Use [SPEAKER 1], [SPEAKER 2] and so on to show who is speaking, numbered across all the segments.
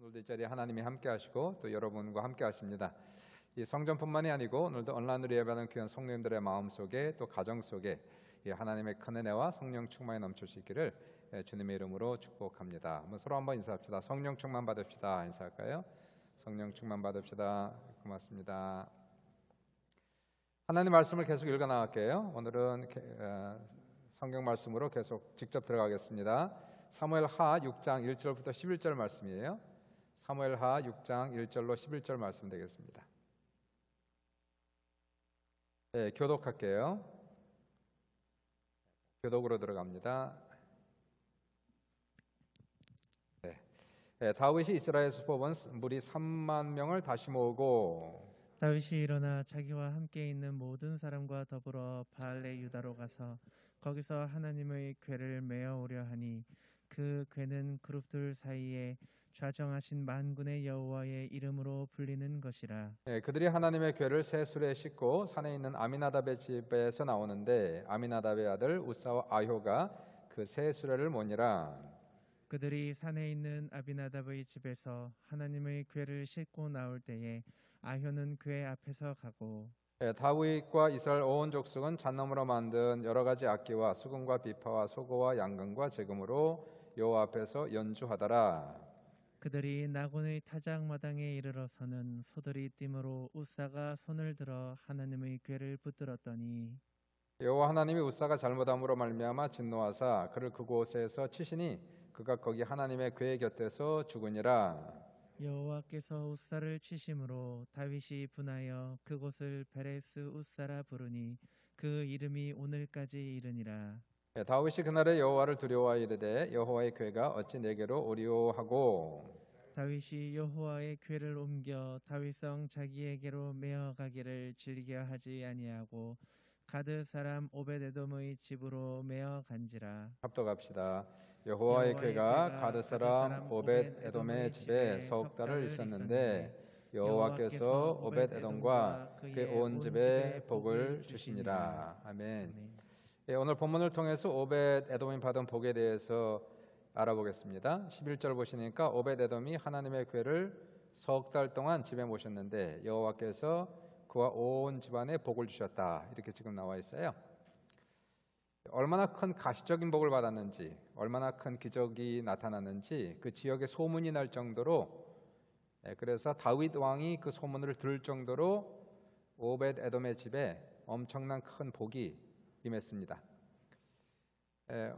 [SPEAKER 1] 오늘도 이 자리에 하나님이 함께 하시고 또 여러분과 함께 하십니다. 이 성전뿐만이 아니고 오늘도 온라인으로 예배하는 귀한 성도님들의 마음속에 또 가정 속에 이 하나님의 큰 은혜와 성령 충만이 넘칠 수 있기를 주님의 이름으로 축복합니다. 서로 한번 인사합시다. 성령 충만 받읍시다. 인사할까요? 성령 충만 받읍시다. 고맙습니다. 하나님 말씀을 계속 읽어 나갈게요. 오늘은 성경 말씀으로 계속 직접 들어가겠습니다. 사무엘하 6장 1절부터 11절 말씀이에요. 사무엘하 6장 1절로 11절 말씀 되겠습니다. 네, 교독할게요. 교독으로 들어갑니다. 네, 다윗이 이스라엘에서 뽑은 무리 3만 명을 다시 모으고
[SPEAKER 2] 다윗이 일어나 자기와 함께 있는 모든 사람과 더불어 바알레 유다로 가서 거기서 하나님의 궤를 메어 오려 하니 그 궤는 그룹들 사이에 좌정하신 만군의 여호와의 이름으로 불리는 것이라.
[SPEAKER 1] 네, 그들이 하나님의 궤를 새 수레에 싣고 산에 있는 아미나답의 집에서 나오는데 아미나답의 아들 우사와 아효가 그 새 수레를 모니라.
[SPEAKER 2] 그들이 산에 있는 아비나답의 집에서 하나님의 궤를 싣고 나올 때에 아효는 궤 앞에서 가고
[SPEAKER 1] 다윗과 이스라엘 온 족속은 잣나무로 만든 여러 가지 악기와 수금과 비파와 소고와 양금과 제금으로 여호와 앞에서 연주하더라.
[SPEAKER 2] 그들이 나곤의 타작마당에 이르러서는 소들이 뛰므로 우사가 손을 들어 하나님의 궤를 붙들었더니
[SPEAKER 1] 여호와 하나님이 우사가 잘못함으로 말미암아 진노하사 그를 그곳에서 치시니 그가 거기 하나님의 궤 곁에서 죽으니라.
[SPEAKER 2] 여호와께서 우사를 치심으로 다윗이 분하여 그곳을 베레스 우사라 부르니 그 이름이 오늘까지 이르니라.
[SPEAKER 1] 다윗이 그날에 여호와를 두려워하여 이르되 여호와의 궤가 어찌 내게로 오리오 하고
[SPEAKER 2] 다윗이 여호와의 궤를 옮겨 다윗성 자기에게로 메어 가기를 즐겨하지 아니하고 가드 사람 오벳에돔의 집으로 메어 간지라.
[SPEAKER 1] 합독합시다. 여호와의 궤가 가드 사람 오벳에돔의 집에 석 달을 있었는데 여호와께서 오벳에돔과 그의 온 집에 복을 주시니라. 아멘. 오늘 본문을 통해서 오벳에돔이 받은 복에 대해서 알아보겠습니다. 11절 보시니까 오벳에돔이 하나님의 궤를 석 달 동안 집에 모셨는데 여호와께서 그와 온 집안에 복을 주셨다. 이렇게 지금 나와 있어요. 얼마나 큰 가시적인 복을 받았는지, 얼마나 큰 기적이 나타났는지 그 지역에 소문이 날 정도로, 그래서 다윗 왕이 그 소문을 들을 정도로 오벳에돔의 집에 엄청난 큰 복이 임했습니다.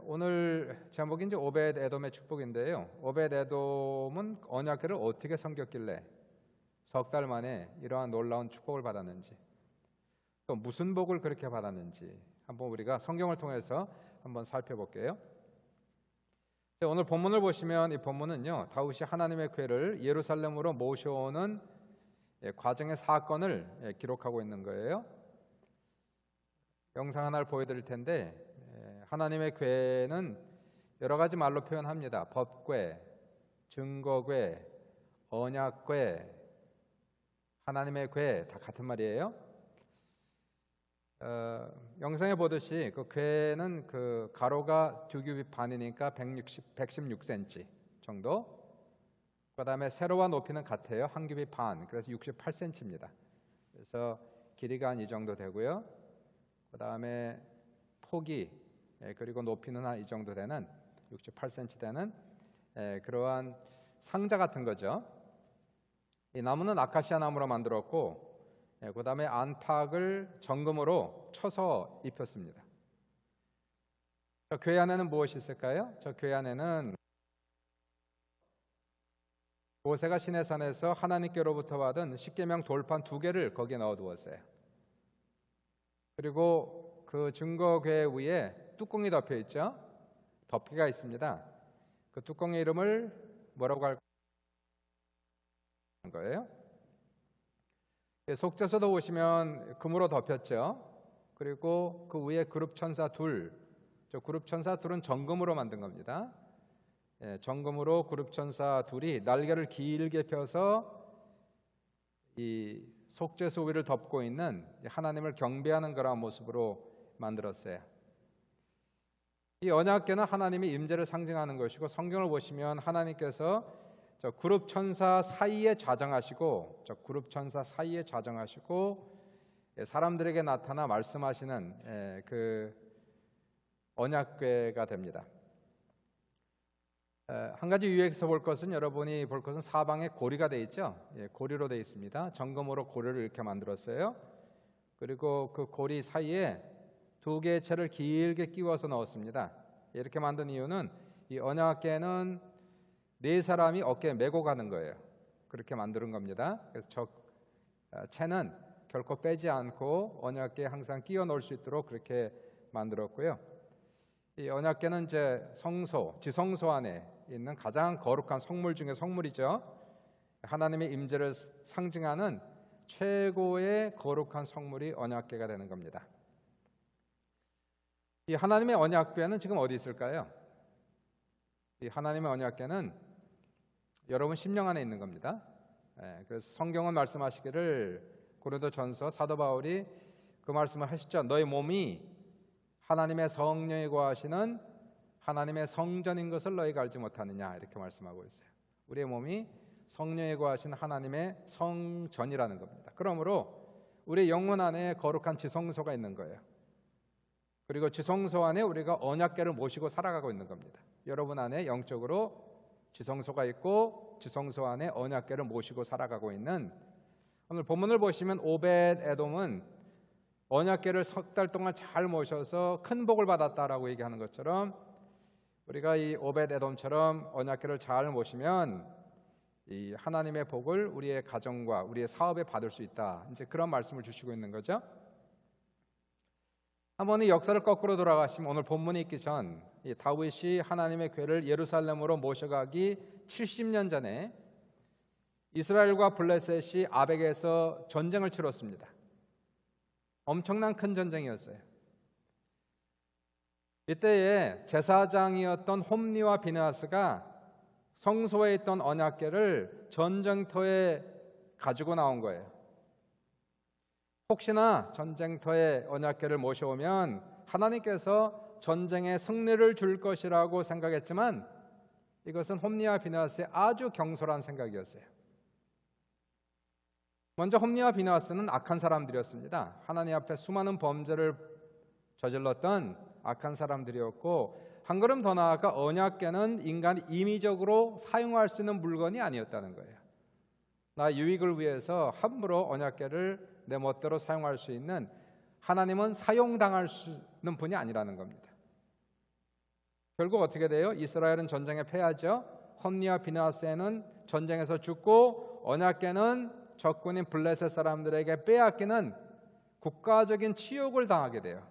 [SPEAKER 1] 오늘 제목이 이제 오벳에돔의 축복인데요. 오벳에돔은 언약궤를 어떻게 섬겼길래 석 달 만에 이러한 놀라운 축복을 받았는지, 또 무슨 복을 그렇게 받았는지 한번 우리가 성경을 통해서 한번 살펴볼게요. 오늘 본문을 보시면 이 본문은요, 다윗이 하나님의 궤를 예루살렘으로 모셔오는 과정의 사건을 기록하고 있는 거예요. 영상 하나를 보여드릴 텐데, 하나님의 궤는 여러 가지 말로 표현합니다. 법궤, 증거궤, 언약궤, 하나님의 궤 다 같은 말이에요. 영상에 보듯이 그 궤는 그 가로가 2규빗 반이니까 116cm 정도. 그다음에 세로와 높이는 같아요. 1규빗 반, 그래서 68cm입니다. 그래서 길이가 한 이 정도 되고요. 그다음에 폭이 그리고 높이는 한 이 정도 되는 68cm 되는 그러한 상자 같은 거죠. 이 나무는 아카시아 나무로 만들었고, 그다음에 안팎을 정금으로 쳐서 입혔습니다. 저 궤 안에는 무엇이 있을까요? 저 궤 안에는 모세가 시내산에서 하나님께로부터 받은 십계명 돌판 2개를 거기에 넣어두었어요. 그리고 그 증거궤 위에 뚜껑이 덮여 있죠. 덮개가 있습니다. 그 뚜껑의 이름을 뭐라고 할 거예요? 속죄소도 보시면 금으로 덮였죠. 그리고 그 위에 그룹 천사 둘, 저 그룹 천사 둘은 정금으로 만든 겁니다. 정금으로 그룹 천사 둘이 날개를 길게 펴서 이 속죄소 위를 덮고 있는 하나님을 경배하는 그런 모습으로 만들었어요. 이 언약궤는 하나님의 임재를 상징하는 것이고, 성경을 보시면 하나님께서 저 그룹 천사 사이에 좌정하시고 사람들에게 나타나 말씀하시는 그 언약궤가 됩니다. 한 가지 유의해서 볼 것은, 여러분이 볼 것은 사방에 고리가 되어 있죠. 고리로 되어 있습니다. 정금으로 고리를 이렇게 만들었어요. 그리고 그 고리 사이에 두 개의 채를 길게 끼워서 넣었습니다. 이렇게 만든 이유는 이 언약궤는 네 사람이 어깨에 메고 가는 거예요. 그렇게 만드는 겁니다. 그래서 저 채는 결코 빼지 않고 언약궤에 항상 끼워 넣을 수 있도록 그렇게 만들었고요. 이 언약궤는 이제 성소, 지성소 안에 있는 가장 거룩한 성물 중에 성물이죠. 하나님의 임재를 상징하는 최고의 거룩한 성물이 언약궤가 되는 겁니다. 이 하나님의 언약궤는 지금 어디 있을까요? 이 하나님의 언약궤는 여러분 심령 안에 있는 겁니다. 그래서 성경은 말씀하시기를, 고린도전서 사도 바울이 그 말씀을 하시죠. 너희 몸이 하나님의 성령이 거하시는 하나님의 성전인 것을 너희가 알지 못하느냐, 이렇게 말씀하고 있어요. 우리의 몸이 성령이 거하신 하나님의 성전이라는 겁니다. 그러므로 우리 영혼 안에 거룩한 지성소가 있는 거예요. 그리고 지성소 안에 우리가 언약궤를 모시고 살아가고 있는 겁니다. 여러분 안에 영적으로 지성소가 있고 지성소 안에 언약궤를 모시고 살아가고 있는, 오늘 본문을 보시면 오벳 에돔은 언약궤를 석 달 동안 잘 모셔서 큰 복을 받았다라고 얘기하는 것처럼, 우리가 이 오벳 에돔처럼 언약궤를 잘 모시면 이 하나님의 복을 우리의 가정과 우리의 사업에 받을 수 있다, 이제 그런 말씀을 주시고 있는 거죠. 한번 이 역사를 거꾸로 돌아가시면, 오늘 본문이 있기 전 이 다윗이 하나님의 궤를 예루살렘으로 모셔가기 70년 전에 이스라엘과 블레셋이 아벡에서 전쟁을 치렀습니다. 엄청난 큰 전쟁이었어요. 이때에 제사장이었던 홈리와 비느하스가 성소에 있던 언약궤를 전쟁터에 가지고 나온 거예요. 혹시나 전쟁터에 언약궤를 모셔오면 하나님께서 전쟁에 승리를 줄 것이라고 생각했지만, 이것은 홈리와 비느하스의 아주 경솔한 생각이었어요. 먼저 홈리와 비느하스는 악한 사람들이었습니다. 하나님 앞에 수많은 범죄를 저질렀던 악한 사람들이었고, 한 걸음 더 나아가 언약궤는 인간이 임의적으로 사용할 수 있는 물건이 아니었다는 거예요. 나 유익을 위해서 함부로 언약궤를 내 멋대로 사용할 수 있는, 하나님은 사용당할 수 있는 분이 아니라는 겁니다. 결국 어떻게 돼요? 이스라엘은 전쟁에 패하죠. 홈리와 비느하스는 전쟁에서 죽고, 언약궤는 적군인 블레셋 사람들에게 빼앗기는 국가적인 치욕을 당하게 돼요.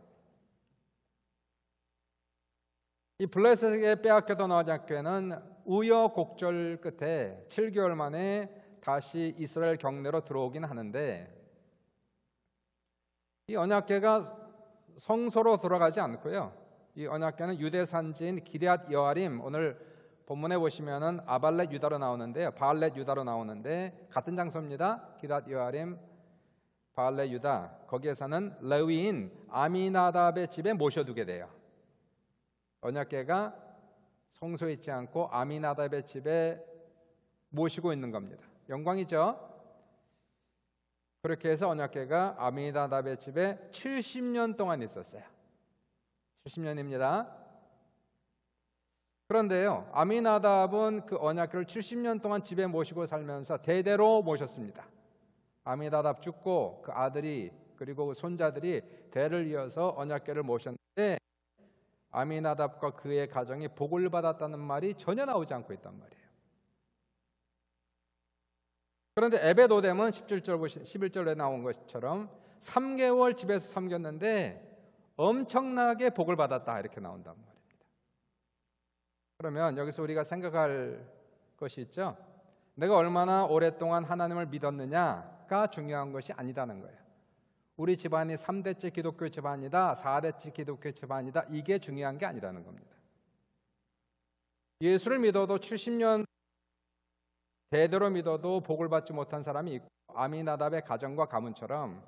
[SPEAKER 1] 이 블레셋에게 빼앗겨던 언약궤는 우여곡절 끝에 7개월 만에 다시 이스라엘 경내로 들어오긴 하는데, 이 언약궤가 성소로 들어가지 않고요, 이 언약궤는 유대 산지인 기럇 여아림, 오늘 본문에 보시면은 아발렛 유다로 나오는데요, 바알렛 유다로 나오는데 같은 장소입니다. 기럇 여아림, 바알렛 유다, 거기에 사는 레위인 아미나답의 집에 모셔두게 돼요. 언약궤가 성소에 있지 않고 아미나답의 집에 모시고 있는 겁니다. 영광이죠. 그렇게 해서 언약궤가 아미나답의 집에 70년 동안 있었어요. 70년입니다. 그런데요, 아미나답은 그 언약궤를 70년 동안 집에 모시고 살면서 대대로 모셨습니다. 아미나답 죽고 그 아들이, 그리고 그 손자들이 대를 이어서 언약궤를 모셨는데, 아미나답과 그의 가정이 복을 받았다는 말이 전혀 나오지 않고 있단 말이에요. 그런데 에벳오뎀은 11절에 나온 것처럼 3개월 집에서 섬겼는데 엄청나게 복을 받았다, 이렇게 나온단 말입니다. 그러면 여기서 우리가 생각할 것이 있죠. 내가 얼마나 오랫동안 하나님을 믿었느냐가 중요한 것이 아니다는 거예요. 우리 집안이 3대째 기독교 집안이다, 4대째 기독교 집안이다, 이게 중요한 게 아니라는 겁니다. 예수를 믿어도 70년 대대로 믿어도 복을 받지 못한 사람이 있고, 아미나답의 가정과 가문처럼,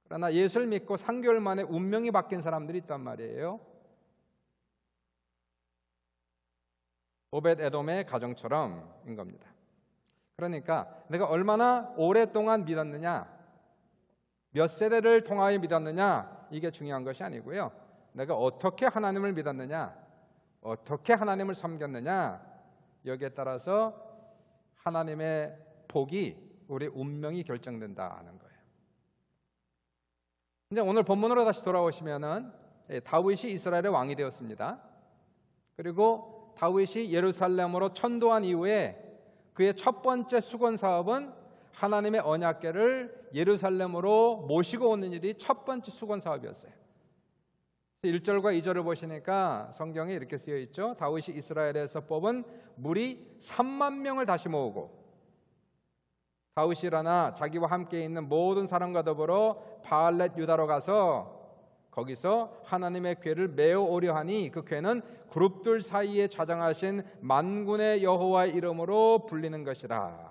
[SPEAKER 1] 그러나 예수를 믿고 3개월 만에 운명이 바뀐 사람들이 있단 말이에요. 오벳 에돔의 가정처럼인 겁니다. 그러니까 내가 얼마나 오랫동안 믿었느냐, 몇 세대를 통하여 믿었느냐, 이게 중요한 것이 아니고요. 내가 어떻게 하나님을 믿었느냐, 어떻게 하나님을 섬겼느냐, 여기에 따라서 하나님의 복이, 우리 운명이 결정된다는 거예요. 이제 오늘 본문으로 다시 돌아오시면은 다윗이 이스라엘의 왕이 되었습니다. 그리고 다윗이 예루살렘으로 천도한 이후에 그의 첫 번째 수건 사업은 하나님의 언약궤를 예루살렘으로 모시고 오는 일이 첫 번째 수건 사업이었어요. 1절과 2절을 보시니까 성경에 이렇게 쓰여 있죠. 다윗이 이스라엘에서 뽑은 무리 3만 명을 다시 모으고 다윗이 일어나 자기와 함께 있는 모든 사람과 더불어 바알렛 유다로 가서 거기서 하나님의 궤를 메어 오려 하니 그 궤는 그룹들 사이에 좌장하신 만군의 여호와의 이름으로 불리는 것이라.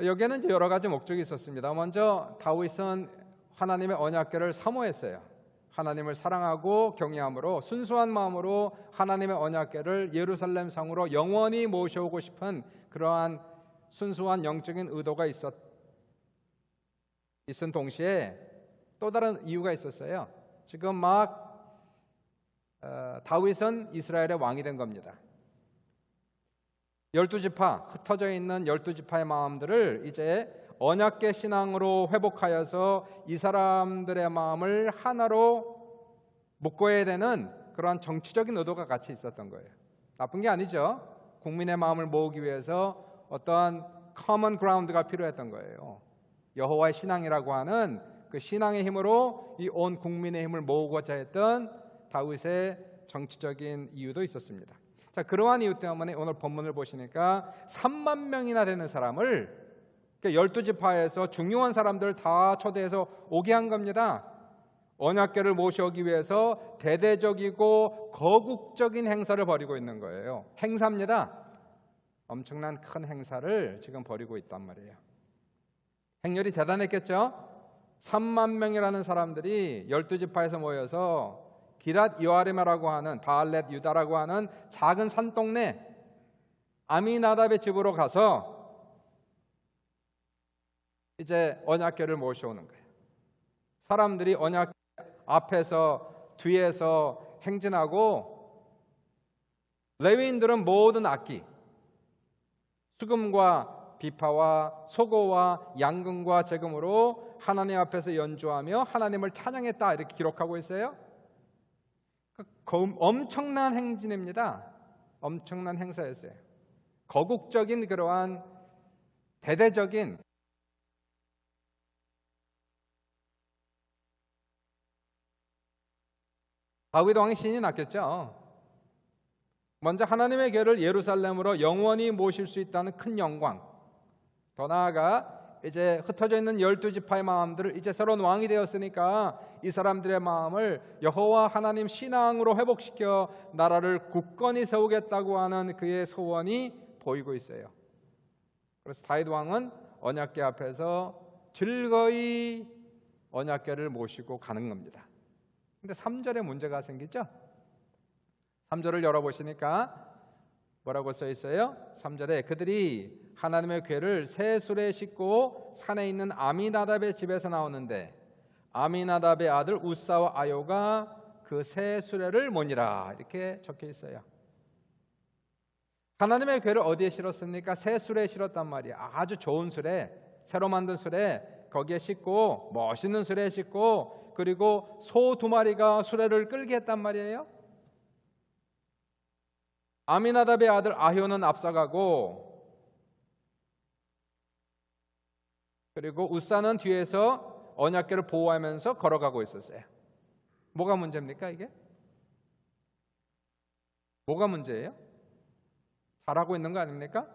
[SPEAKER 1] 여기에는 이제 여러 가지 목적이 있었습니다. 먼저 다윗은 하나님의 언약궤를 사모했어요. 하나님을 사랑하고 경외함으로 순수한 마음으로 하나님의 언약궤를 예루살렘 성으로 영원히 모셔오고 싶은 그러한 순수한 영적인 의도가 있은 동시에 또 다른 이유가 있었어요. 지금 다윗은 이스라엘의 왕이 된 겁니다. 12지파, 흩어져 있는 12지파의 마음들을 이제 언약궤 신앙으로 회복하여서 이 사람들의 마음을 하나로 묶어야 되는 그러한 정치적인 의도가 같이 있었던 거예요. 나쁜 게 아니죠. 국민의 마음을 모으기 위해서 어떠한 common ground가 필요했던 거예요. 여호와의 신앙이라고 하는 그 신앙의 힘으로 이 온 국민의 힘을 모으고자 했던 다윗의 정치적인 이유도 있었습니다. 자, 그러한 이유 때문에 오늘 본문을 보시니까 3만 명이나 되는 사람을 12지파에서 중요한 사람들을 다 초대해서 오게 한 겁니다. 언약궤를 모셔오기 위해서 대대적이고 거국적인 행사를 벌이고 있는 거예요. 행사입니다. 엄청난 큰 행사를 지금 벌이고 있단 말이에요. 행렬이 대단했겠죠? 3만 명이라는 사람들이 12지파에서 모여서 기랏 여아림이라고 하는 바알렛 유다라고 하는 작은 산동네 아미나답의 집으로 가서 이제 언약궤를 모셔오는 거예요. 사람들이 언약 앞에서 뒤에서 행진하고 레위인들은 모든 악기, 수금과 비파와 소고와 양금과 제금으로 하나님 앞에서 연주하며 하나님을 찬양했다, 이렇게 기록하고 있어요. 엄청난 행진입니다. 엄청난 행사였어요. 거국적인 그러한 대대적인 다윗 왕이 신이 났겠죠. 먼저 하나님의 궤를 예루살렘으로 영원히 모실 수 있다는 큰 영광, 더 나아가 이제 흩어져 있는 12지파의 마음들을 이제 새로운 왕이 되었으니까 이 사람들의 마음을 여호와 하나님 신앙으로 회복시켜 나라를 굳건히 세우겠다고 하는 그의 소원이 보이고 있어요. 그래서 다윗 왕은 언약궤 앞에서 즐거이 언약궤를 모시고 가는 겁니다. 근데 3절에 문제가 생기죠? 3절을 열어보시니까 뭐라고 써 있어요? 3절에 그들이 하나님의 궤를 새 수레에 싣고 산에 있는 아미나답의 집에서 나오는데 아미나답의 아들 우사와 아요가 그 새 수레를 모니라, 이렇게 적혀 있어요. 하나님의 궤를 어디에 실었습니까? 새 수레에 실었단 말이에요. 아주 좋은 수레, 새로 만든 수레, 거기에 싣고 멋있는 수레에 싣고 그리고 소 2마리가 수레를 끌게 했단 말이에요. 아미나답의 아들 아효는 앞서가고 그리고 우사는 뒤에서 언약궤를 보호하면서 걸어가고 있었어요. 뭐가 문제입니까 이게? 뭐가 문제예요? 잘하고 있는 거 아닙니까?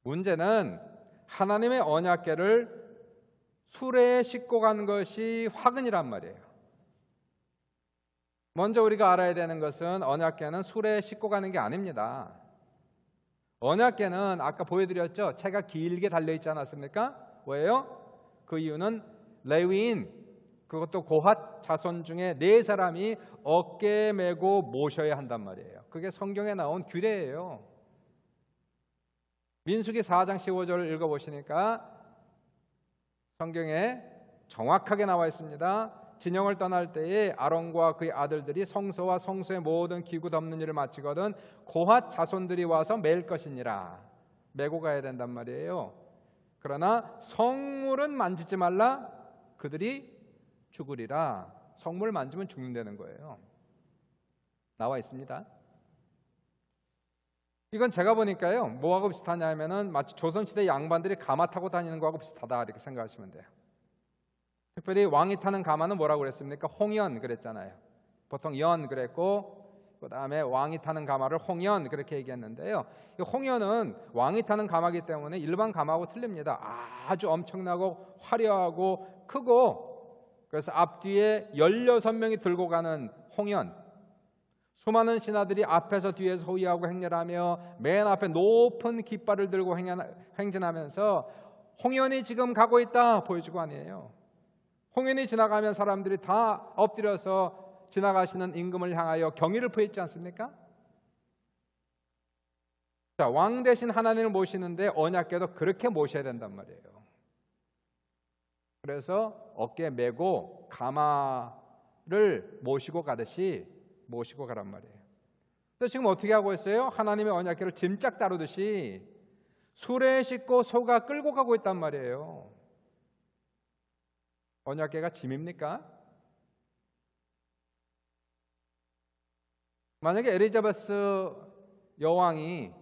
[SPEAKER 1] 문제는 하나님의 언약궤를 수레에 싣고 간 것이 화근이란 말이에요. 먼저 우리가 알아야 되는 것은 언약궤는 수레에 싣고 가는 게 아닙니다. 언약궤는 아까 보여드렸죠? 채가 길게 달려있지 않았습니까? 왜요? 그 이유는 레위인 그것도 고핫 자손 중에 4사람이 어깨에 메고 모셔야 한단 말이에요. 그게 성경에 나온 규례예요. 민수기 4장 15절을 읽어보시니까 성경에 정확하게 나와 있습니다. 진영을 떠날 때에 아론과 그의 아들들이 성소와 성소의 모든 기구 덮는 일을 마치거든 고핫 자손들이 와서 맬 것이니라. 메고 가야 된단 말이에요. 그러나 성물은 만지지 말라. 그들이 죽으리라. 성물 만지면 죽는다는 거예요. 나와 있습니다. 이건 제가 보니까요, 뭐하고 비슷하냐 하면은 마치 조선시대 양반들이 가마 타고 다니는 거하고 비슷하다 이렇게 생각하시면 돼요. 특별히 왕이 타는 가마는 뭐라고 그랬습니까? 홍연 그랬잖아요. 보통 연 그랬고 그 다음에 왕이 타는 가마를 홍연 그렇게 얘기했는데요. 이 홍연은 왕이 타는 가마이기 때문에 일반 가마하고 틀립니다. 아주 엄청나고 화려하고 크고, 그래서 앞뒤에 16명이 들고 가는 홍연, 수많은 신하들이 앞에서 뒤에서 호위하고 행렬하며 맨 앞에 높은 깃발을 들고 행진하면서 홍연이 지금 가고 있다 보여주고 아니에요. 홍연이 지나가면 사람들이 다 엎드려서 지나가시는 임금을 향하여 경의를 표했지 않습니까? 자, 왕 대신 하나님을 모시는데 언약궤도 그렇게 모셔야 된단 말이에요. 그래서 어깨에 메고 가마를 모시고 가듯이 모시고 가란 말이에요. 그래서 지금 어떻게 하고 있어요? 하나님의 언약궤를 짐짝 다루듯이 수레에 싣고 소가 끌고 가고 있단 말이에요. 언약궤가 짐입니까? 만약에 엘리자베스 여왕이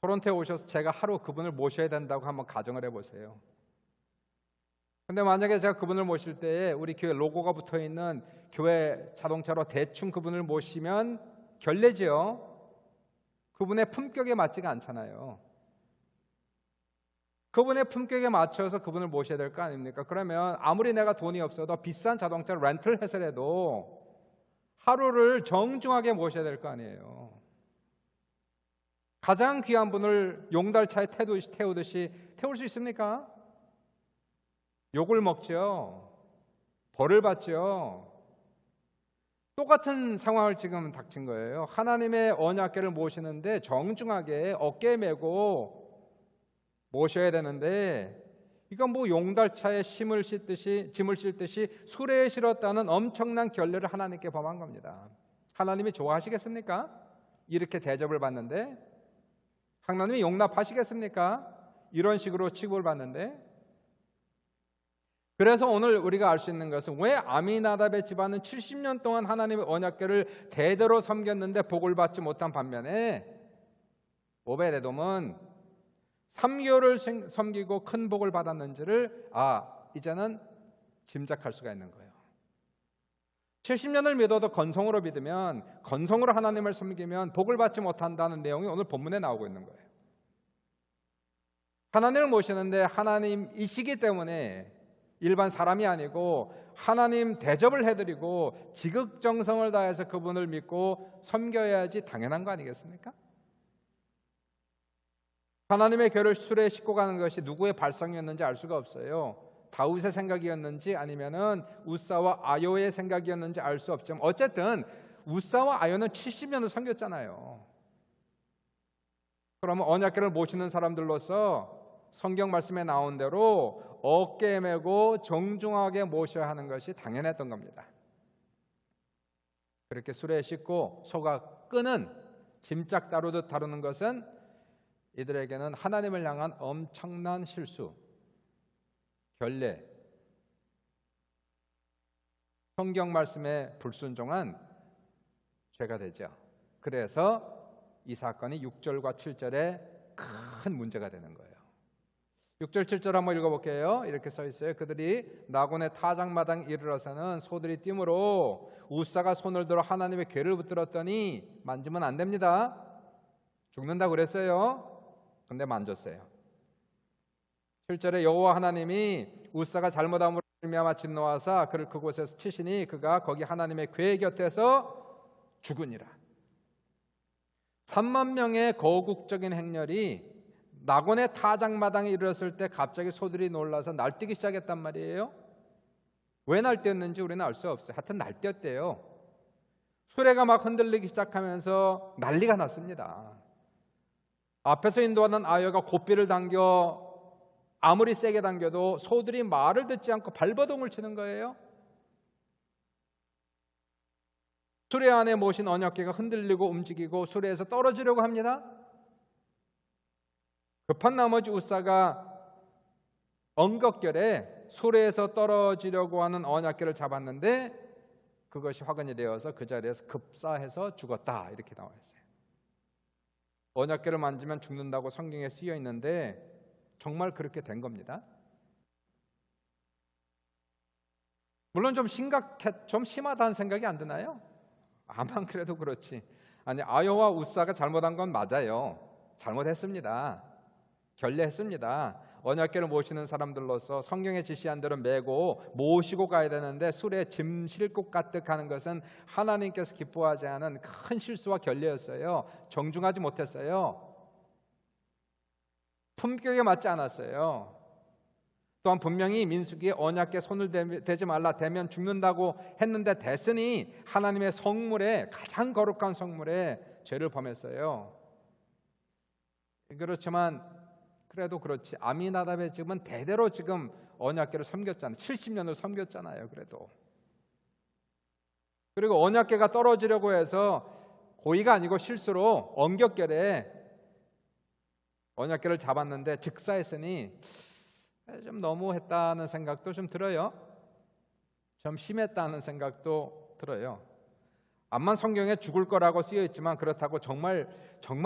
[SPEAKER 1] 토론토에 오셔서 제가 하루 그분을 모셔야 된다고 한번 가정을 해보세요. 근데 만약에 제가 그분을 모실 때에 우리 교회 로고가 붙어있는 교회 자동차로 대충 그분을 모시면 결례지요. 그분의 품격에 맞지가 않잖아요. 그분의 품격에 맞춰서 그분을 모셔야 될 거 아닙니까? 그러면 아무리 내가 돈이 없어도 비싼 자동차를 렌트를 해서라도 하루를 정중하게 모셔야 될 거 아니에요. 가장 귀한 분을 용달차에 태우듯이 태울 수 있습니까? 욕을 먹죠. 벌을 받죠. 똑같은 상황을 지금 닥친 거예요. 하나님의 언약궤를 모시는데 정중하게 어깨에 메고 모셔야 되는데 이건 뭐 용달차에 짐을 싣듯이 수레에 실었다는 엄청난 결례를 하나님께 범한 겁니다. 하나님이 좋아하시겠습니까? 이렇게 대접을 받는데 하나님이 용납하시겠습니까? 이런 식으로 취급을 받는데. 그래서 오늘 우리가 알 수 있는 것은 왜 아미나답의 집안은 70년 동안 하나님의 언약궤를 대대로 섬겼는데 복을 받지 못한 반면에 오벳에돔은 3개월을 섬기고 큰 복을 받았는지를 이제는 짐작할 수가 있는 거예요. 70년을 믿어도 건성으로 믿으면, 건성으로 하나님을 섬기면 복을 받지 못한다는 내용이 오늘 본문에 나오고 있는 거예요. 하나님을 모시는데 하나님이시기 때문에 일반 사람이 아니고 하나님 대접을 해드리고 지극정성을 다해서 그분을 믿고 섬겨야지 당연한 거 아니겠습니까? 하나님의 궤를 수레에 싣고 가는 것이 누구의 발상이었는지 알 수가 없어요. 다윗의 생각이었는지 아니면은 우사와 아요의 생각이었는지 알 수 없지만 어쨌든 우사와 아요는 70년을 섬겼잖아요. 그러면 언약궤를 모시는 사람들로서 성경 말씀에 나온 대로 어깨에 메고 정중하게 모셔야 하는 것이 당연했던 겁니다. 그렇게 수레에 싣고 소가 끄는 짐짝 다루듯 다루는 것은 이들에게는 하나님을 향한 엄청난 실수, 결례, 성경 말씀에 불순종한 죄가 되죠. 그래서 이 사건이 6절과 7절에 큰 문제가 되는 거예요. 6절 7절 한번 읽어볼게요. 이렇게 써 있어요. 그들이 나곤의 타작마당 이르러서는 소들이 뛰므로 우사가 손을 들어 하나님의 궤를 붙들었더니 만지면 안 됩니다. 죽는다고 그랬어요. 근데 만졌어요. 7절에 여호와 하나님이 우사가 잘못함으로 말미암아 진노하사 그를 그곳에서 치시니 그가 거기 하나님의 궤 곁에서 죽으니라. 3만 명의 거국적인 행렬이 나곤의 타작마당에 이르렀을 때 갑자기 소들이 놀라서 날뛰기 시작했단 말이에요. 왜 날뛰었는지 우리는 알 수 없어요. 하여튼 날뛰었대요. 수레가 막 흔들리기 시작하면서 난리가 났습니다. 앞에서 인도하는 아여가 고삐를 당겨 아무리 세게 당겨도 소들이 말을 듣지 않고 발버둥을 치는 거예요. 수레 안에 모신 언약궤가 흔들리고 움직이고 수레에서 떨어지려고 합니다. 급한 나머지 우사가 엉겁결에 수레에서 떨어지려고 하는 언약궤를 잡았는데 그것이 화근이 되어서 그 자리에서 급사해서 죽었다, 이렇게 나와 있어요. 언약궤를 만지면 죽는다고 성경에 쓰여 있는데 정말 그렇게 된 겁니다. 물론 좀 심하다는 생각이 안 드나요? 아마 그래도 그렇지. 아니, 아여와 우사가 잘못한 건 맞아요. 잘못했습니다. 결례했습니다. 언약궤를 모시는 사람들로서 성경에 지시한 대로 메고 모시고 가야 되는데 수레에 짐 싣고 가득 하는 것은 하나님께서 기뻐하지 않은 큰 실수와 결례였어요. 정중하지 못했어요. 품격에 맞지 않았어요. 또한 분명히 민수기에 언약궤 손을 대지 말라, 대면 죽는다고 했는데 됐으니 하나님의 성물에, 가장 거룩한 성물에 죄를 범했어요. 그렇지만 그래도 그렇지, 아미나답의 집은 대대로 지금 언약궤를 섬겼잖아요. 70년을 섬겼잖아요. 그리고 언약궤가 떨어지려고 해서 고의가 아니고 실수로 엉겹결에 언약궤를 잡았는데 즉사했으니 좀 너무했다는 생각도 좀 들어요. 좀 심했다는 생각도 들어요. 암만 성경에 죽을 거라고 쓰여 있지만 그렇다고 정말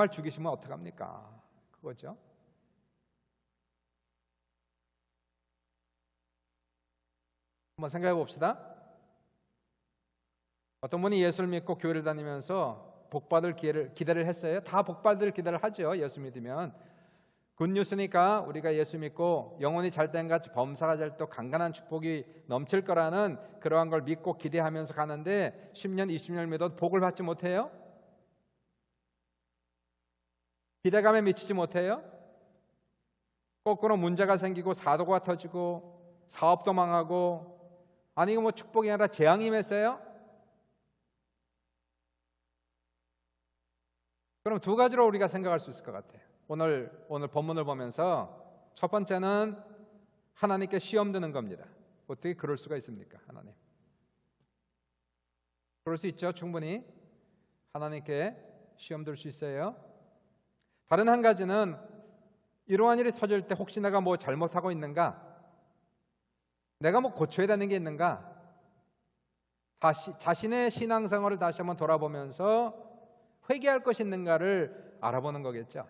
[SPEAKER 1] 죽이시면 어떡합니까? 그거죠. 한번 생각해 봅시다. 어떤 분이 예수를 믿고 교회를 다니면서 복받을 기대를 했어요. 다 복받을 기대를 하죠. 예수 믿으면. 굿뉴스니까 우리가 예수 믿고 영혼이 잘된 같이 범사가 잘도 강간한 축복이 넘칠 거라는 그러한 걸 믿고 기대하면서 가는데 10년, 20년 믿어도 복을 받지 못해요? 기대감에 미치지 못해요? 거꾸로 문제가 생기고 사도가 터지고 사업도 망하고, 아니 뭐 축복이 아니라 재앙이 임했어요? 그럼 두 가지로 우리가 생각할 수 있을 것 같아요. 오늘 본문을 보면서 첫 번째는 하나님께 시험 드는 겁니다. 어떻게 그럴 수가 있습니까? 하나님, 그럴 수 있죠. 충분히 하나님께 시험 들 수 있어요. 다른 한 가지는 이러한 일이 터질 때 혹시 내가 뭐 잘못하고 있는가, 내가 뭐 고쳐야 되는 게 있는가, 다시 자신의 신앙생활을 다시 한번 돌아보면서 회개할 것이 있는가를 알아보는 거겠죠.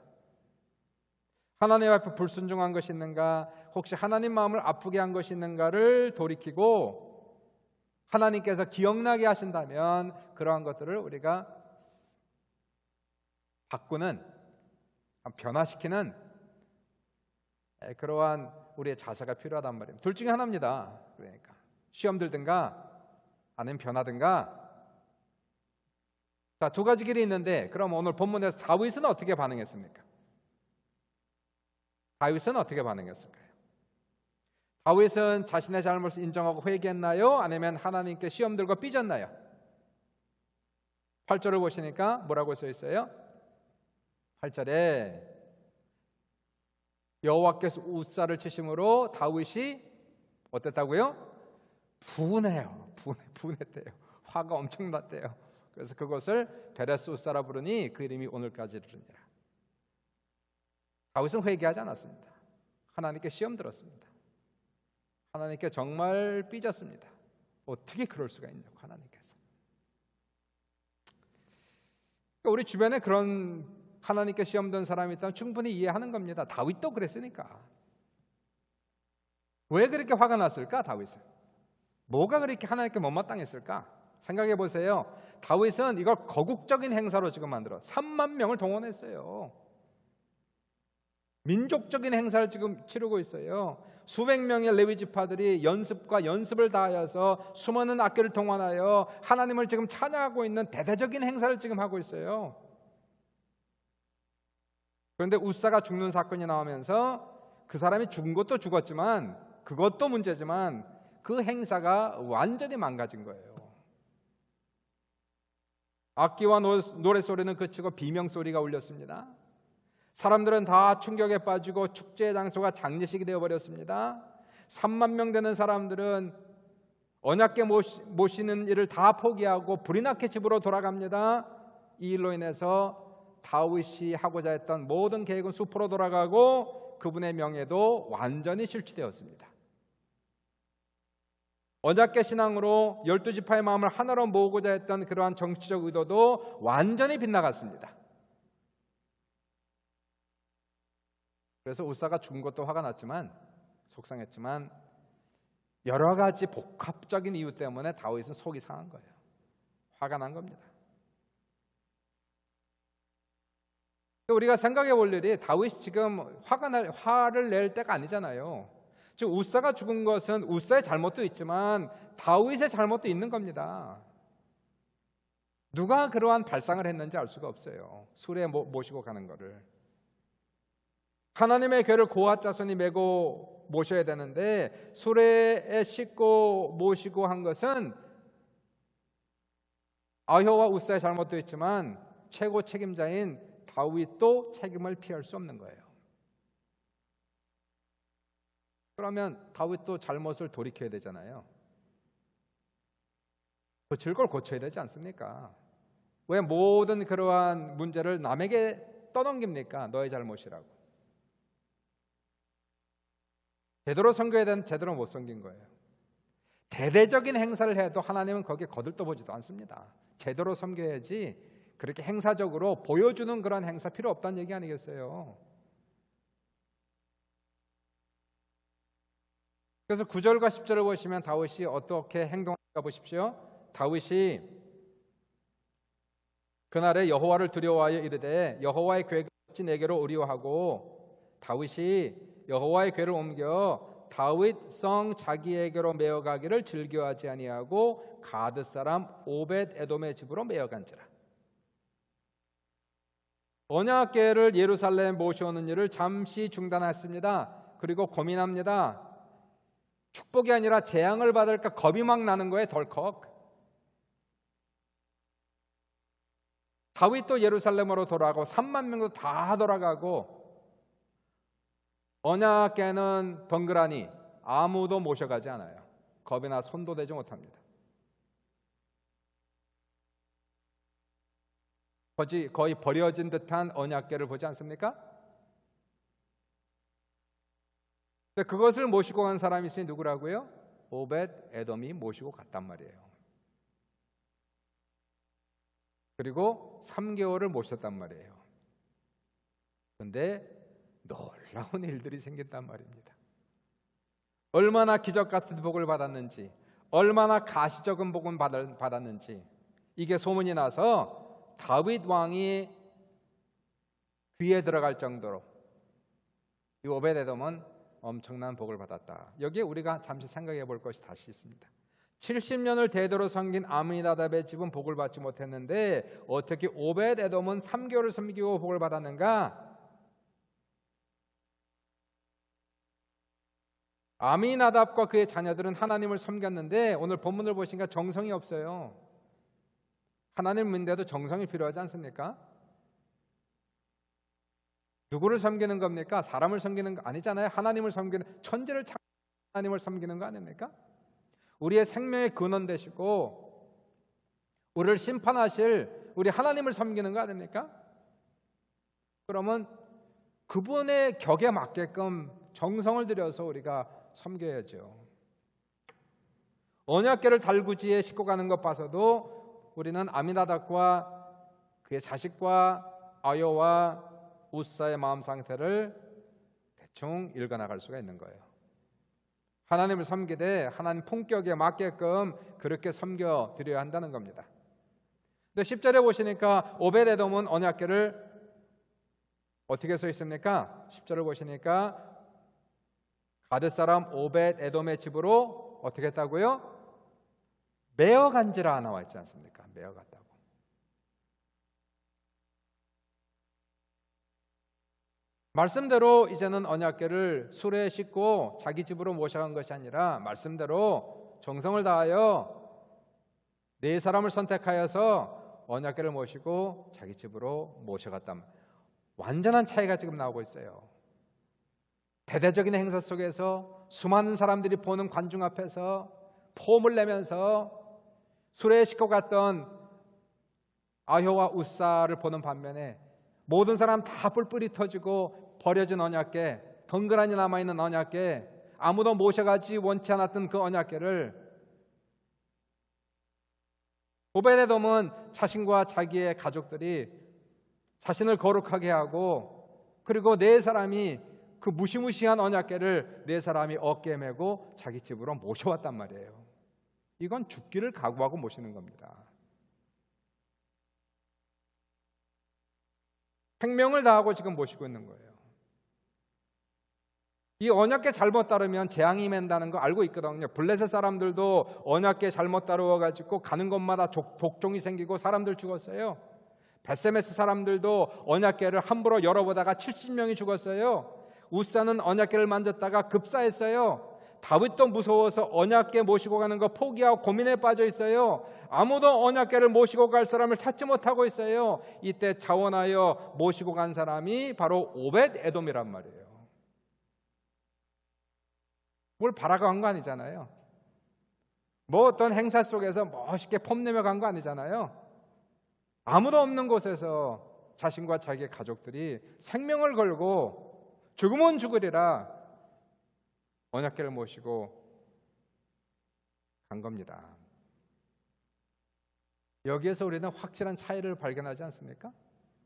[SPEAKER 1] 하나님 앞에 불순종한 것이 있는가, 혹시 하나님 마음을 아프게 한 것이 있는가를 돌이키고 하나님께서 기억나게 하신다면 그러한 것들을 우리가 바꾸는, 변화시키는 그러한 우리의 자세가 필요하단 말이에요. 둘 중에 하나입니다. 그러니까 시험 들든가 아니면 변하든가. 자, 두 가지 길이 있는데, 그럼 오늘 본문에서 다윗은 어떻게 반응했습니까? 다윗은 어떻게 반응했을까요? 다윗은 자신의 잘못을 인정하고 회개했나요? 아니면 하나님께 시험 들고 삐졌나요? 8절을 보시니까 뭐라고 써 있어요? 8절에 여호와께서 우사를 치심으로 다윗이 어땠다고요? 분했대요. 화가 엄청 났대요. 그래서 그것을 베레스 우사라 부르니 그 이름이 오늘까지 이르느니라. 다윗은 회개하지 않았습니다. 하나님께 시험 들었습니다. 하나님께 정말 삐졌습니다. 어떻게 그럴 수가 있냐고, 하나님께서. 우리 주변에 그런 하나님께 시험 든 사람이 있다면 충분히 이해하는 겁니다. 다윗도 그랬으니까. 왜 그렇게 화가 났을까? 다윗은 뭐가 그렇게 하나님께 못마땅했을까? 생각해 보세요. 다윗은 이걸 거국적인 행사로 지금 만들어 3만 명을 동원했어요. 민족적인 행사를 지금 치르고 있어요. 수백 명의 레위 지파들이 연습을 다하여서 수많은 악기를 동원하여 하나님을 지금 찬양하고 있는 대대적인 행사를 지금 하고 있어요. 그런데 우사가 죽는 사건이 나오면서 그 사람이 죽은 것도 죽었지만, 그것도 문제지만, 그 행사가 완전히 망가진 거예요. 악기와 노래소리는 그치고 비명소리가 울렸습니다. 사람들은 다 충격에 빠지고 축제 장소가 장례식이 되어버렸습니다. 3만 명 되는 사람들은 언약궤 모시는 일을 다 포기하고 불이 나게 집으로 돌아갑니다. 이 일로 인해서 다윗이 하고자 했던 모든 계획은 수포로 돌아가고 그분의 명예도 완전히 실추되었습니다. 언약궤 신앙으로 12지파의 마음을 하나로 모으고자 했던 그러한 정치적 의도도 완전히 빗나갔습니다. 그래서 우사가 죽은 것도 화가 났지만 속상했지만 여러 가지 복합적인 이유 때문에 다윗은 속이 상한 거예요. 화가 난 겁니다. 우리가 생각해 볼 일이 다윗이 지금 화를 낼 때가 아니잖아요. 지금 우사가 죽은 것은 우사의 잘못도 있지만 다윗의 잘못도 있는 겁니다. 누가 그러한 발상을 했는지 알 수가 없어요. 수레에 모시고 가는 거를. 하나님의 궤를 고앗 자손이 메고 모셔야 되는데 수레에 싣고 모시고 한 것은 아효와 우사의 잘못도 있지만 최고 책임자인 다윗도 책임을 피할 수 없는 거예요. 그러면 다윗도 잘못을 돌이켜야 되잖아요. 고칠 걸 고쳐야 되지 않습니까? 왜 모든 그러한 문제를 남에게 떠넘깁니까? 너의 잘못이라고. 제대로 섬겨야 되는 제대로 못 섬긴 거예요. 대대적인 행사를 해도 하나님은 거기에 거들떠보지도 않습니다. 제대로 섬겨야지 그렇게 행사적으로 보여주는 그런 행사 필요 없다는 얘기 아니겠어요? 그래서 9절과 10절을 보시면 다윗이 어떻게 행동할까 보십시오. 다윗이 그날에 여호와를 두려워하여 이르되 여호와의 궤가 어찌 내게로 오리오하고 다윗이 여호와의 궤를 옮겨 다윗 성 자기에게로 메어가기를 즐겨하지 아니하고 가드 사람 오벳 에돔의 집으로 메어간지라. 언약궤를 예루살렘에 모셔오는 일을 잠시 중단했습니다. 그리고 고민합니다. 축복이 아니라 재앙을 받을까 겁이 막 나는 거예요. 덜컥. 다윗도 예루살렘으로 돌아가고 3만 명도 다 돌아가고 언약궤는 덩그라니 아무도 모셔가지 않아요. 겁이나 손도 대지 못합니다. 거의 버려진 듯한 언약궤를 보지 않습니까? 근데 그것을 모시고 간 사람이 있으니 누구라고요? 오벳 에돔이 모시고 갔단 말이에요. 그리고 3개월을 모셨단 말이에요. 그런데 놀라운 일들이 생겼단 말입니다. 얼마나 기적 같은 복을 받았는지, 얼마나 가시적인 복을 받았는지 이게 소문이 나서 다윗 왕이 귀에 들어갈 정도로 이 오벳 에돔은 엄청난 복을 받았다. 여기에 우리가 잠시 생각해 볼 것이 다시 있습니다. 70년을 대대로 섬긴 아미나답의 집은 복을 받지 못했는데 어떻게 오벳 에돔은 3개월을 섬기고 복을 받았는가? 아미나답과 그의 자녀들은 하나님을 섬겼는데 오늘 본문을 보시니까 정성이 없어요. 하나님 믿는데도 정성이 필요하지 않습니까? 누구를 섬기는 겁니까? 사람을 섬기는 거 아니잖아요. 하나님을 섬기는, 천지를 창조한 하나님을 섬기는 거 아닙니까? 우리의 생명의 근원 되시고 우리를 심판하실 우리 하나님을 섬기는 거 아닙니까? 그러면 그분의 격에 맞게끔 정성을 들여서 우리가 섬겨야죠. 언약궤를 달구지에 싣고 가는 것 봐서도 우리는 아미나답과 그의 자식과 아요와 우사의 마음 상태를 대충 읽어나갈 수가 있는 거예요. 하나님을 섬기되 하나님 품격에 맞게끔 그렇게 섬겨 드려야 한다는 겁니다. 근데 10절에 보시니까 오벳 에돔은 언약궤를 어떻게 써 있습니까? 10절을 보시니까 가드 사람 오벳 에돔의 집으로 어떻게 했다고요? 메어간지라 나와 있지 않습니까? 메어갔다고. 말씀대로 이제는 언약궤를 수레에 싣고 자기 집으로 모셔간 것이 아니라 말씀대로 정성을 다하여 네 사람을 선택하여서 언약궤를 모시고 자기 집으로 모셔갔다. 완전한 차이가 지금 나오고 있어요. 대대적인 행사 속에서 수많은 사람들이 보는 관중 앞에서 폼을 내면서 수레에 싣고 갔던 아효와 우사를 보는 반면에 모든 사람 다 뿔뿔이 터지고 버려진 언약궤, 덩그러니 남아있는 언약궤, 아무도 모셔가지 원치 않았던 그 언약궤를 오베데돔은 자신과 자기의 가족들이 자신을 거룩하게 하고 그리고 네 사람이 그 무시무시한 언약궤를 네 사람이 어깨에 메고 자기 집으로 모셔왔단 말이에요. 이건 죽기를 각오하고 모시는 겁니다. 생명을 다하고 지금 모시고 있는 거예요. 이 언약궤 잘못 따르면 재앙이 맨다는 거 알고 있거든요. 블레셋 사람들도 언약궤 잘못 따르어가지고 가는 곳마다 독종이 생기고 사람들 죽었어요. 베세메스 사람들도 언약궤를 함부로 열어보다가 70명이 죽었어요. 우사는 언약궤를 만졌다가 급사했어요. 다윗도 무서워서 언약궤 모시고 가는 거 포기하고 고민에 빠져 있어요. 아무도 언약궤를 모시고 갈 사람을 찾지 못하고 있어요. 이때 자원하여 모시고 간 사람이 바로 오벳 에돔이란 말이에요. 뭘 바라고 간 거 아니잖아요. 뭐 어떤 행사 속에서 멋있게 폼내며 간 거 아니잖아요. 아무도 없는 곳에서 자신과 자기의 가족들이 생명을 걸고 죽으면 죽으리라 언약궤를 모시고 간 겁니다. 여기에서 우리는 확실한 차이를 발견하지 않습니까?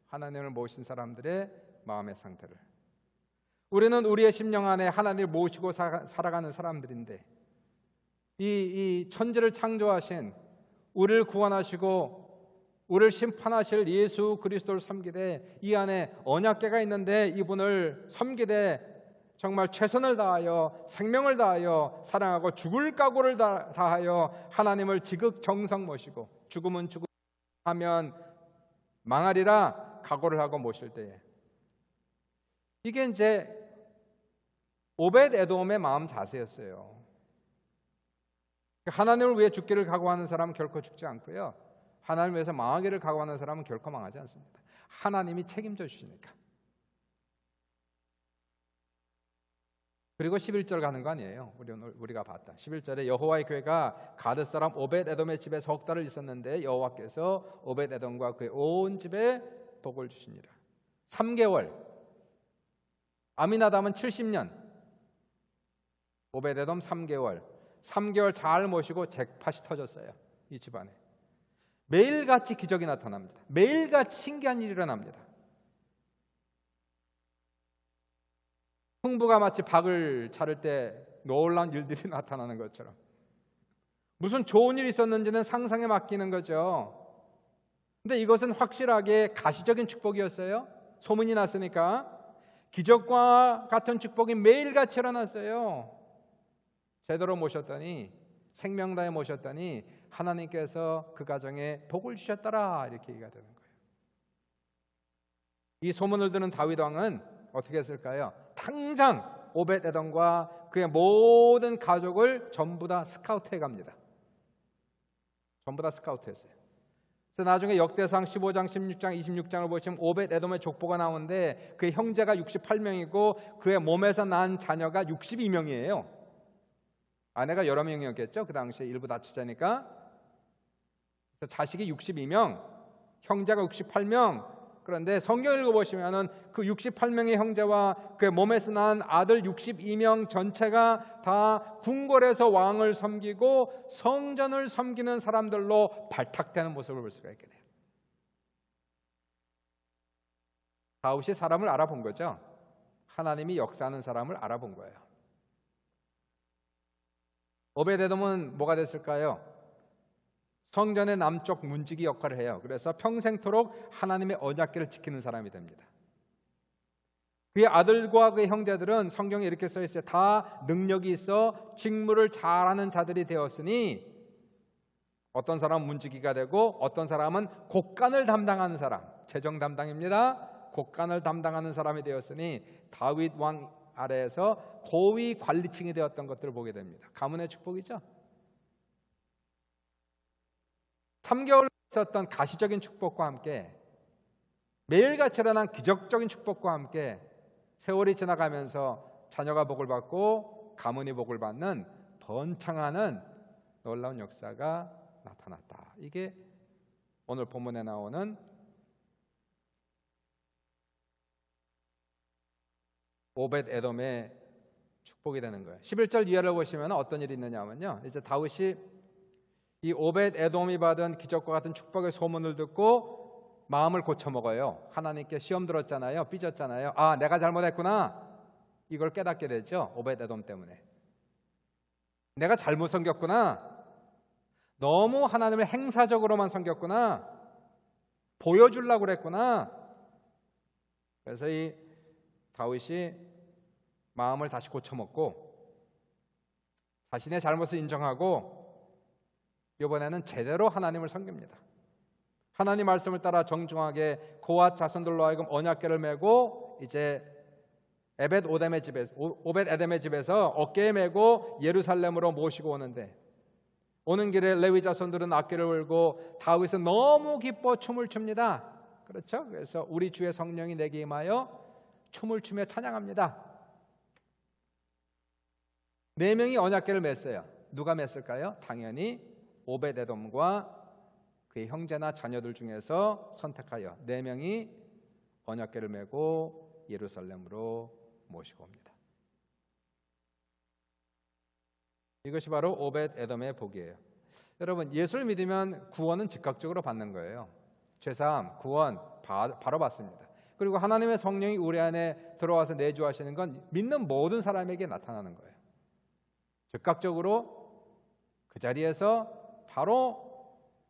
[SPEAKER 1] 하나님을 모신 사람들의 마음의 상태를. 우리는 우리의 심령 안에 하나님을 모시고 살아가는 사람들인데 이 천지를 창조하신 우리를 구원하시고 우리를 심판하실 예수 그리스도를 섬기되 이 안에 언약궤가 있는데 이분을 섬기되 정말 최선을 다하여 생명을 다하여 사랑하고 죽을 각오를 다하여 하나님을 지극정성 모시고 죽으면 죽으면 망하리라 각오를 하고 모실 때에 이게 이제 오벳 에돔의 마음 자세였어요. 하나님을 위해 죽기를 각오하는 사람은 결코 죽지 않고요. 하나님을 위해서 망하기를 각오하는 사람은 결코 망하지 않습니다. 하나님이 책임져 주시니까. 그리고 11절 가는 거 아니에요. 우리가 봤다. 11절에 여호와의 교회가 가드 사람 오벳 에돔의 집에 석 달을 있었는데 여호와께서 오벳 에돔과 그의 온 집에 복을 주시니라. 3개월. 아미나담은 70년. 오벳 에돔 3개월. 3개월 잘 모시고 잭팟이 터졌어요. 이 집안에. 매일같이 기적이 나타납니다. 매일같이 신기한 일이 일어납니다. 흥부가 마치 박을 차를 때 놀라운 일들이 나타나는 것처럼 무슨 좋은 일이 있었는지는 상상에 맡기는 거죠. 근데 이것은 확실하게 가시적인 축복이었어요. 소문이 났으니까. 기적과 같은 축복이 매일같이 일어났어요. 제대로 모셨더니 생명 다해 모셨더니 하나님께서 그 가정에 복을 주셨더라 이렇게 얘기가 되는 거예요. 이 소문을 듣는 다윗 왕은 어떻게 했을까요? 당장 오벳 에돔과 그의 모든 가족을 전부 다 스카우트해 갑니다. 전부 다 스카우트했어요. 그래서 나중에 역대상 15장, 16장, 26장을 보시면 오벳 에돔의 족보가 나오는데 그의 형제가 68명이고 그의 몸에서 난 자녀가 62명이에요. 아내가 여러 명이었겠죠. 그 당시에 일부 다치자니까. 그래서 자식이 62명, 형제가 68명. 그런데 성경 읽어보시면은 그 68명의 형제와 그의 몸에서 난 아들 62명 전체가 다 궁궐에서 왕을 섬기고 성전을 섬기는 사람들로 발탁되는 모습을 볼 수가 있게 돼요. 다윗이 사람을 알아본 거죠. 하나님이 역사하는 사람을 알아본 거예요. 오벳 에돔은 뭐가 됐을까요? 성전의 남쪽 문지기 역할을 해요. 그래서 평생토록 하나님의 언약궤를 지키는 사람이 됩니다. 그의 아들과 그의 형제들은 성경에 이렇게 써 있어요. 다 능력이 있어 직무를 잘하는 자들이 되었으니 어떤 사람은 문지기가 되고 어떤 사람은 곡간을 담당하는 사람, 재정 담당입니다. 곡간을 담당하는 사람이 되었으니 다윗 왕 아래에서 고위 관리층이 되었던 것들을 보게 됩니다. 가문의 축복이죠. 3개월 있었던 가시적인 축복과 함께 매일같이 일어난 기적적인 축복과 함께 세월이 지나가면서 자녀가 복을 받고 가문이 복을 받는 번창하는 놀라운 역사가 나타났다. 이게 오늘 본문에 나오는 오벳 에돔의 축복이 되는 거예요. 11절 이하를 보시면 어떤 일이 있느냐면요, 이제 다윗이 이 오벳 에돔이 받은 기적과 같은 축복의 소문을 듣고 마음을 고쳐먹어요. 하나님께 시험 들었잖아요. 삐졌잖아요. 아, 내가 잘못했구나. 이걸 깨닫게 되죠. 오벳 에돔 때문에. 내가 잘못 섬겼구나. 너무 하나님을 행사적으로만 섬겼구나. 보여주려고 그랬구나. 그래서 이 다윗이 마음을 다시 고쳐먹고 자신의 잘못을 인정하고 이번에는 제대로 하나님을 섬깁니다. 하나님 말씀을 따라 정중하게 고앗 자손들로 하여금 언약궤를 메고 이제 오벳 에돔의 집에서 어깨에 메고 예루살렘으로 모시고 오는데, 오는 길에 레위 자손들은 악기를 울고 다윗은 너무 기뻐 춤을 춥니다. 그렇죠? 그래서 우리 주의 성령이 내게 임하여 춤을 추며 찬양합니다. 4명이 언약궤를 맸어요. 누가 맸을까요? 당연히 오벳 에돔과 그의 형제나 자녀들 중에서 선택하여 4명이 언약궤를 메고 예루살렘으로 모시고 옵니다. 이것이 바로 오벳 에돔의 복이에요. 여러분, 예수를 믿으면 구원은 즉각적으로 받는 거예요. 죄사함, 구원 바로 받습니다. 그리고 하나님의 성령이 우리 안에 들어와서 내주하시는 건 믿는 모든 사람에게 나타나는 거예요. 즉각적으로 그 자리에서 바로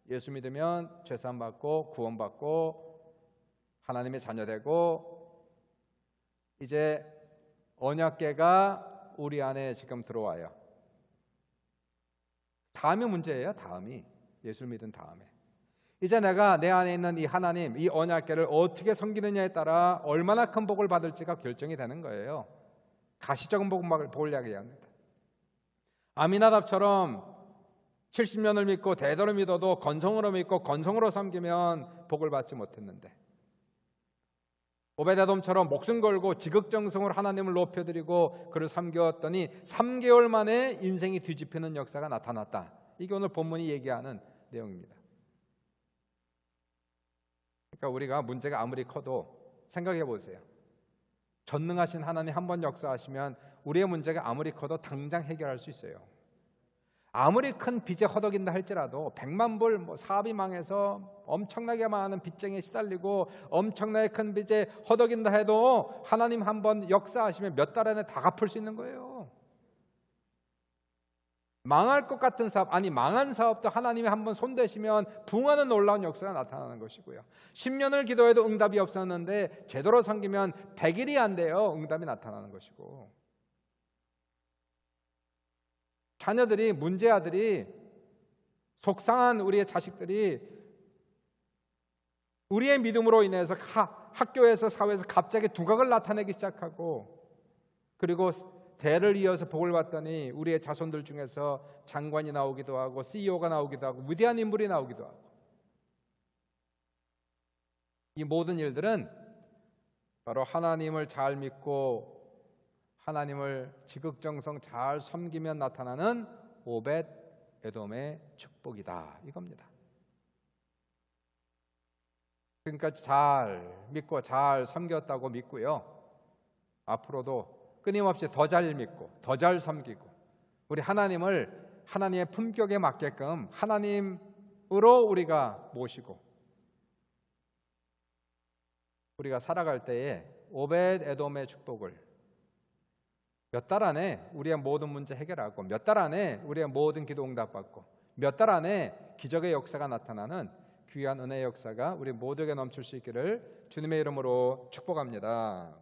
[SPEAKER 1] 예수 믿으면 죄사함 받고 구원 받고 하나님의 자녀 되고, 이제 언약궤가 우리 안에 지금 들어와요. 다음이 문제예요. 다음이 예수를 믿은 다음에 이제 내가 내 안에 있는 이 하나님, 이 언약궤를 어떻게 섬기느냐에 따라 얼마나 큰 복을 받을지가 결정이 되는 거예요. 가시적인 복을 이야기합니다. 아미나답처럼 70년을 믿고 대도를 믿어도 건성으로 믿고 건성으로 섬기면 복을 받지 못했는데, 오벳 에돔처럼 목숨 걸고 지극정성으로 하나님을 높여드리고 그를 섬겼더니 3개월 만에 인생이 뒤집히는 역사가 나타났다. 이게 오늘 본문이 얘기하는 내용입니다. 그러니까 우리가 문제가 아무리 커도 생각해 보세요. 전능하신 하나님 한 번 역사하시면 우리의 문제가 아무리 커도 당장 해결할 수 있어요. 아무리 큰 빚에 허덕인다 할지라도 100만 불 사업이 망해서 엄청나게 많은 빚쟁이에 시달리고 엄청나게 큰 빚에 허덕인다 해도 하나님 한 번 역사하시면 몇 달 안에 다 갚을 수 있는 거예요. 망할 것 같은 사업, 아니 망한 사업도 하나님이 한 번 손대시면 부흥하는 놀라운 역사가 나타나는 것이고요. 10년을 기도해도 응답이 없었는데 제대로 섬기면 100일이 안 돼요. 응답이 나타나는 것이고, 자녀들이, 문제아들이, 속상한 우리의 자식들이 우리의 믿음으로 인해서 학교에서 사회에서 갑자기 두각을 나타내기 시작하고, 그리고 대를 이어서 복을 받더니 우리의 자손들 중에서 장관이 나오기도 하고 CEO가 나오기도 하고 위대한 인물이 나오기도 하고, 이 모든 일들은 바로 하나님을 잘 믿고 하나님을 지극정성 잘 섬기면 나타나는 오벳 에돔의 축복이다, 이겁니다. 그러니까 잘 믿고 잘 섬겼다고 믿고요, 앞으로도 끊임없이 더 잘 믿고 더 잘 섬기고 우리 하나님을 하나님의 품격에 맞게끔 하나님으로 우리가 모시고 우리가 살아갈 때에 오벳 에돔의 축복을 몇 달 안에 우리의 모든 문제 해결하고 몇 달 안에 우리의 모든 기도 응답받고 몇 달 안에 기적의 역사가 나타나는 귀한 은혜의 역사가 우리 모두에게 넘칠 수 있기를 주님의 이름으로 축복합니다.